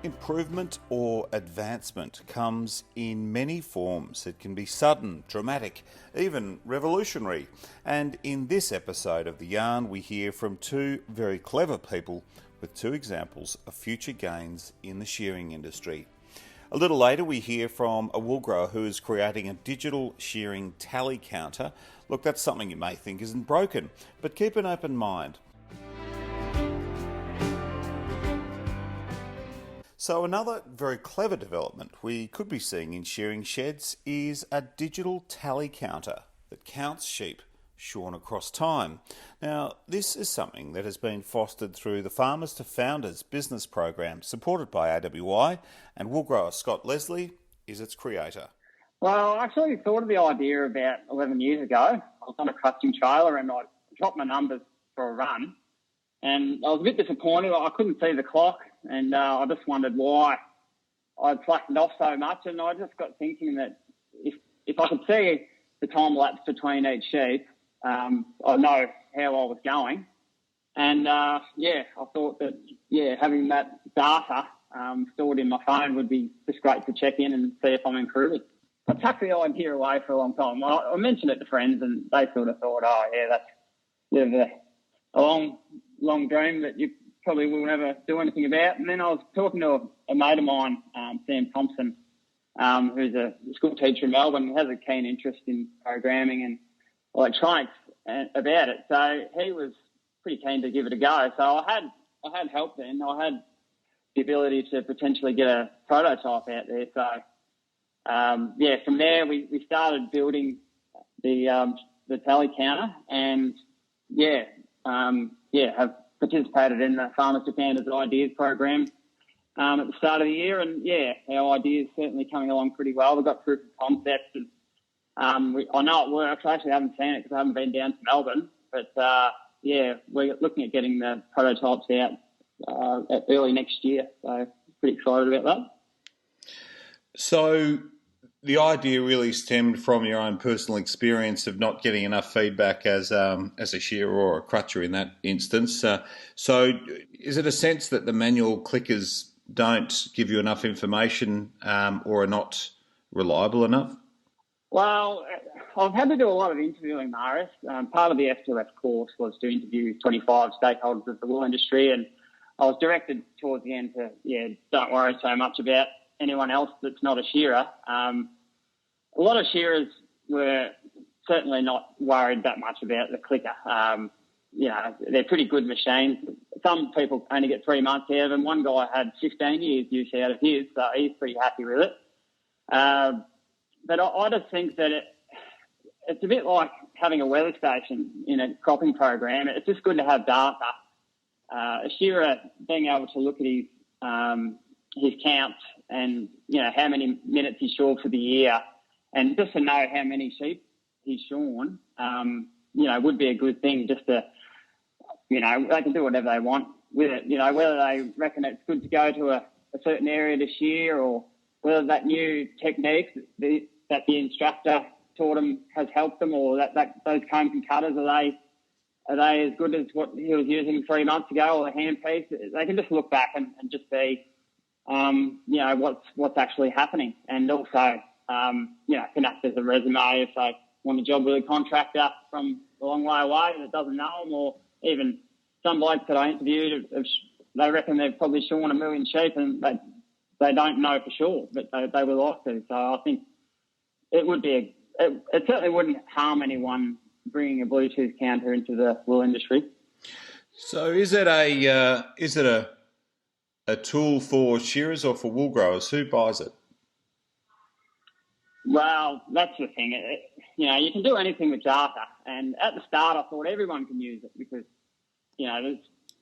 Improvement or advancement comes in many forms. It can be sudden, dramatic, even revolutionary. And in this episode of The Yarn, we hear from two very clever people with two examples of future gains in the shearing industry. A little later, we hear from a woolgrower who is creating a digital shearing tally counter. Look, that's something you may think isn't broken, but keep an open mind. So another very clever development we could be seeing in shearing sheds is a digital tally counter that counts sheep shorn across time. Now, this is something that has been fostered through the Farmers to Founders business program supported by AWI, and woolgrower Scott Leslie is its creator. Well, I actually thought of the idea about 11 years ago. I was on a custom trailer and I dropped my numbers for a run. And I was a bit disappointed. I couldn't see the clock, and I just wondered why I'd flattened off so much. And I just got thinking that if I could see the time lapse between each sheep, I know how I was going. And, I thought that, having that data stored in my phone would be just great to check in and see if I'm improving. I tucked the idea away for a long time. I mentioned it to friends, and they sort of thought, that's a bit of a long dream that you probably will never do anything about. And then I was talking to a mate of mine, Sam Thompson, who's a school teacher in Melbourne, who has a keen interest in programming and electronics about it. So he was pretty keen to give it a go. So I had help then. I had the ability to potentially get a prototype out there. So from there we started building the tally counter, and have participated in the Farmers to Founders Ideas program at the start of the year. And, our idea is certainly coming along pretty well. We've got proof of concept, and I know it works. I actually haven't seen it because I haven't been down to Melbourne. But, we're looking at getting the prototypes out early next year. So pretty excited about that. So the idea really stemmed from your own personal experience of not getting enough feedback as a shearer or a crutcher in that instance. So is it a sense that the manual clickers don't give you enough information or are not reliable enough? Well, I've had to do a lot of interviewing, Marius. Part of the F2F course was to interview 25 stakeholders of the wool industry, and I was directed towards the end to, don't worry so much about anyone else that's not a shearer. A lot of shearers were certainly not worried that much about the clicker. They're pretty good machines. Some people only get 3 months out of them. One guy had 15 years use out of his, so he's pretty happy with it. But I just think that it's a bit like having a weather station in a cropping program. It's just good to have data. A shearer being able to look at his counts and, how many minutes he's shorn for the year, and just to know how many sheep he's shorn, would be a good thing just to, they can do whatever they want with it. Whether they reckon it's good to go to a certain area to shear, or whether that new technique that the instructor taught them has helped them, or that those combs and cutters, are they as good as what he was using 3 months ago, or the hand piece? They can just look back and just see, what's actually happening. And also, can act as a resume if they want a job with a contractor from a long way away that doesn't know them, or even some blokes that I interviewed, they reckon they've probably shorn 1 million sheep and they don't know for sure, but they would like to. So I think it would be it certainly wouldn't harm anyone bringing a Bluetooth counter into the wool industry. So is it a tool for shearers or for wool growers? Who buys it? Well, that's the thing. You can do anything with data. And at the start, I thought everyone can use it because,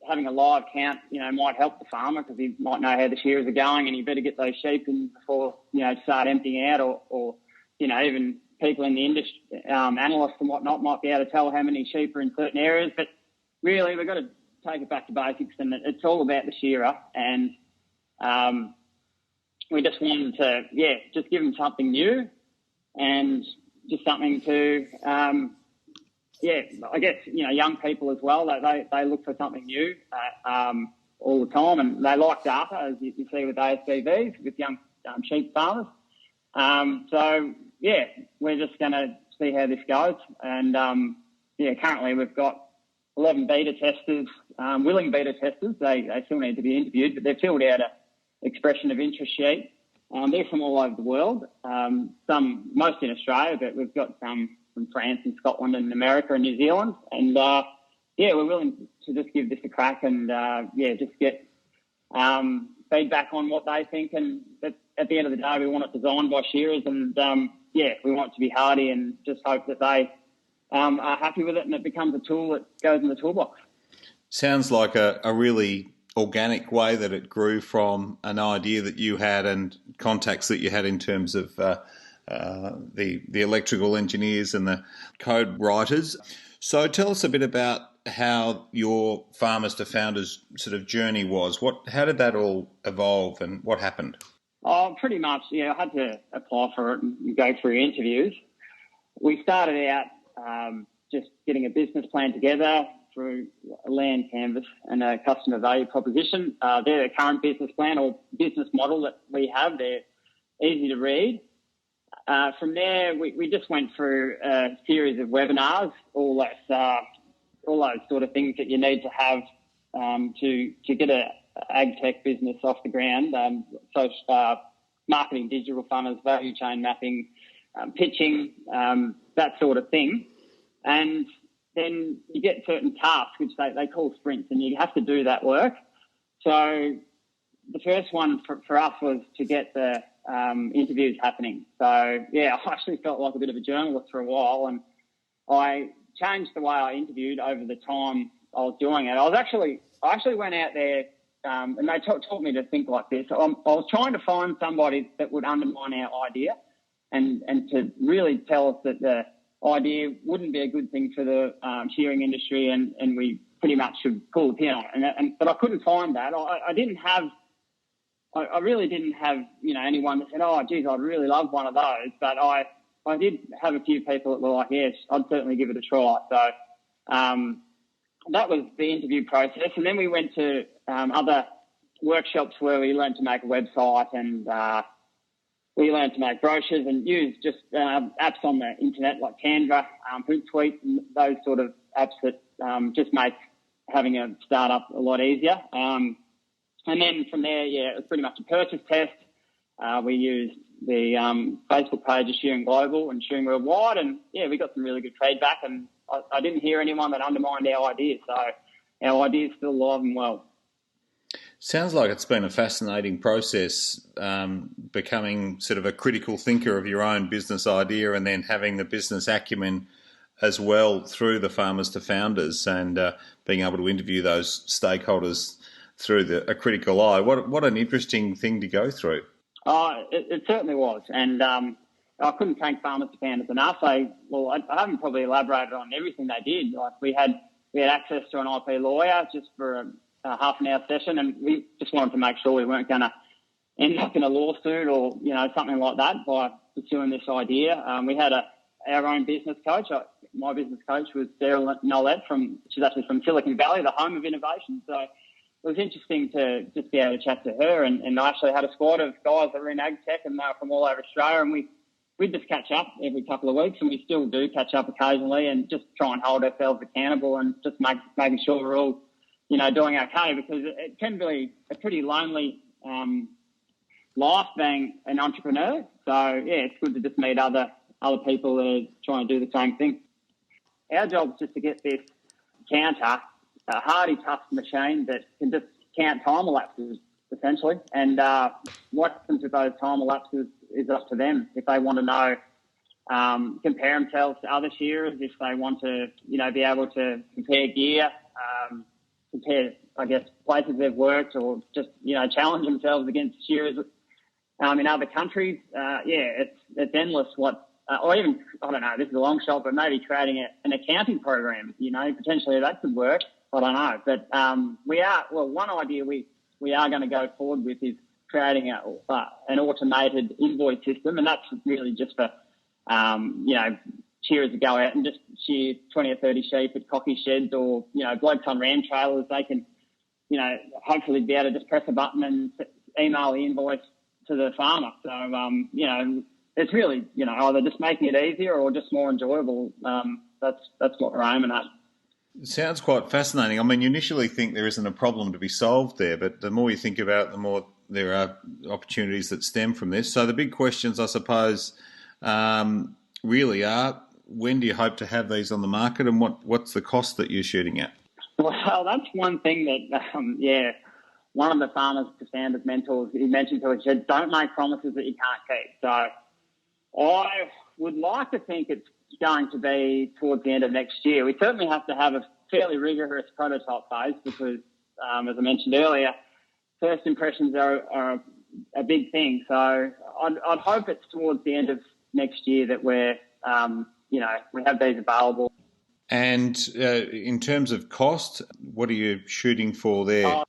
having a live count, might help the farmer because he might know how the shearers are going, and he better get those sheep in before, start emptying out, or even people in the industry, analysts and whatnot, might be able to tell how many sheep are in certain areas. But really, we've got to take it back to basics, and it's all about the shearer. And we just wanted to, just give them something new, and just something to, I guess, young people as well, they look for something new. all the time, and they like data, as you see with ASBVs, with young sheep farmers. So, yeah, we're just going to see how this goes. And, currently we've got 11 beta testers, willing beta testers. They still need to be interviewed, but they've filled out an expression of interest sheet. They're from all over the world, most in Australia, but we've got some from France and Scotland and America and New Zealand. And, we're willing to just give this a crack and, just get feedback on what they think. And at the end of the day, we want it designed by shearers and, we want it to be hardy and just hope that they are happy with it and it becomes a tool that goes in the toolbox. Sounds like a really organic way that it grew from an idea that you had and contacts that you had in terms of the electrical engineers and the code writers. So tell us a bit about how your Farmers to Founders sort of journey was. How did that all evolve and what happened? Oh, pretty much, I had to apply for it and go through interviews. We started out just getting a business plan together through a land canvas and a customer value proposition. They're the current business plan or business model that we have. They're easy to read. From there, we just went through a series of webinars, all those sort of things that you need to have to get a ag tech business off the ground. Marketing, digital funnels, value chain mapping, pitching, that sort of thing. And then you get certain tasks, which they call sprints, and you have to do that work. So the first one for us was to get the interviews happening. So, I actually felt like a bit of a journalist for a while, and I changed the way I interviewed over the time I was doing it. I actually went out there, and they taught me to think like this. I was trying to find somebody that would undermine our idea and to really tell us that the idea wouldn't be a good thing for the shearing industry and we pretty much should pull the pin on it. But I couldn't find that. I really didn't have, anyone that said, oh, geez, I'd really love one of those. But I did have a few people that were like, yes, I'd certainly give it a try. So that was the interview process. And then we went to other workshops where we learned to make a website and we learned to make brochures and use just apps on the internet like Canva, Hootsuite, and those sort of apps that just make having a startup a lot easier. And then from there, it was pretty much a purchase test. We used the Facebook page of Shearing Global and Shearing Worldwide, and we got some really good feedback. And I didn't hear anyone that undermined our ideas, so our idea's still alive and well. Sounds like it's been a fascinating process, becoming sort of a critical thinker of your own business idea and then having the business acumen as well through the Farmers to Founders and being able to interview those stakeholders through a critical eye. What an interesting thing to go through. It certainly was. And I couldn't thank Farmers to Founders enough. I haven't probably elaborated on everything they did. Like we had access to an IP lawyer just for a half an hour session, and we just wanted to make sure we weren't going to end up in a lawsuit or, something like that by pursuing this idea. We had our own business coach. My business coach was Sarah Nolet she's actually from Silicon Valley, the home of innovation. So it was interesting to just be able to chat to her, and I actually had a squad of guys that were in ag tech and they were from all over Australia, and we'd just catch up every couple of weeks, and we still do catch up occasionally and just try and hold ourselves accountable and just making sure we're all, doing okay, because it can be a pretty lonely life being an entrepreneur. So, it's good to just meet other people that are trying to do the same thing. Our job is just to get this counter, a hardy, tough machine that can just count time elapses, essentially. And what happens with those time elapses is up to them. If they want to know, compare themselves to other shearers, if they want to, be able to compare gear, compare, places they've worked, or just, challenge themselves against shearers in other countries. It's endless or even, I don't know, this is a long shot, but maybe creating an accounting program, potentially that could work. I don't know. But one idea we are going to go forward with is creating an automated invoice system, and that's really just for, shearers to go out and just shear 20 or 30 sheep at cocky sheds or, blokes on ram trailers. They can hopefully be able to just press a button and email the invoice to the farmer. So, it's really, either just making it easier or just more enjoyable. That's what we're aiming at. It sounds quite fascinating. I mean, you initially think there isn't a problem to be solved there, but the more you think about it, the more there are opportunities that stem from this. So the big questions, I suppose, really are, when do you hope to have these on the market, and what's the cost that you're shooting at? Well, that's one thing that, one of the Farmers to Founders mentors, he mentioned to us, he said, don't make promises that you can't keep. So I would like to think it's going to be towards the end of next year. We certainly have to have a fairly rigorous prototype phase because, as I mentioned earlier, first impressions are a big thing. So I'd hope it's towards the end of next year that we're, we have these available. And in terms of cost, what are you shooting for there?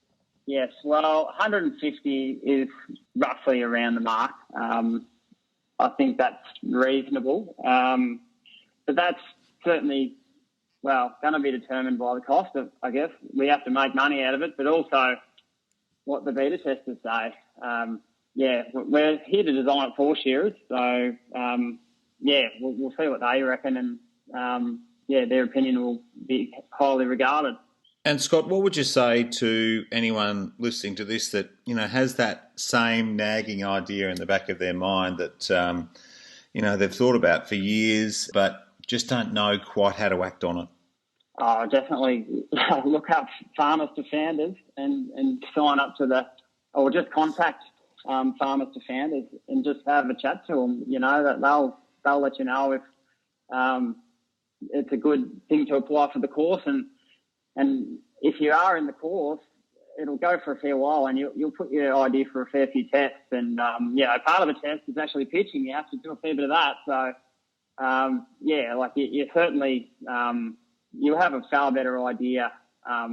Yes, well, 150 is roughly around the mark. I think that's reasonable. But that's certainly, going to be determined by the cost of, I guess. We have to make money out of it, but also what the beta testers say. We're here to design it for shearers. So, we'll see what they reckon, and, their opinion will be highly regarded. And Scott, what would you say to anyone listening to this that, has that same nagging idea in the back of their mind that, they've thought about for years, but just don't know quite how to act on it? Oh, definitely look up Farmers to Founders and sign up to or just contact Farmers to Founders and just have a chat to them. That they'll let you know if it's a good thing to apply for the course, and if you are in the course, it'll go for a fair while, and you'll put your idea for a fair few tests. And part of the test is actually pitching. You have to do a fair bit of that. So you certainly you have a far better idea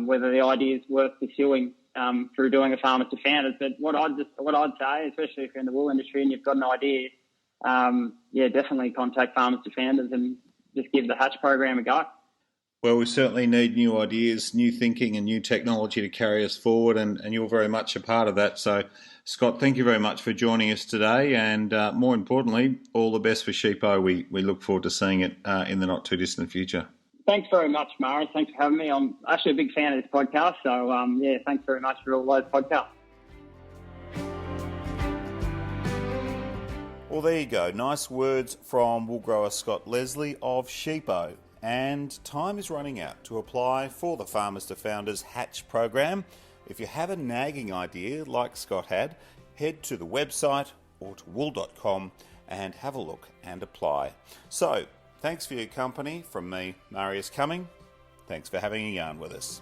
whether the idea is worth pursuing through doing a Farmers to Founders. But what I'd say, especially if you're in the wool industry and you've got an idea, definitely contact Farmers to Founders and just give the Hatch program a go. Well, we certainly need new ideas, new thinking and new technology to carry us forward, and you're very much a part of that. So, Scott, thank you very much for joining us today, and more importantly, all the best for Sheepo. We look forward to seeing it in the not-too-distant future. Thanks very much, Marius. Thanks for having me. I'm actually a big fan of this podcast, so thanks very much for all those podcasts. Well, there you go. Nice words from woolgrower Scott Leslie of Sheepo. And time is running out to apply for the Farmers to Founders Hatch program. If you have a nagging idea like Scott had, head to the website or to wool.com and have a look and apply. So, thanks for your company from me, Marius Cuming. Thanks for having a yarn with us.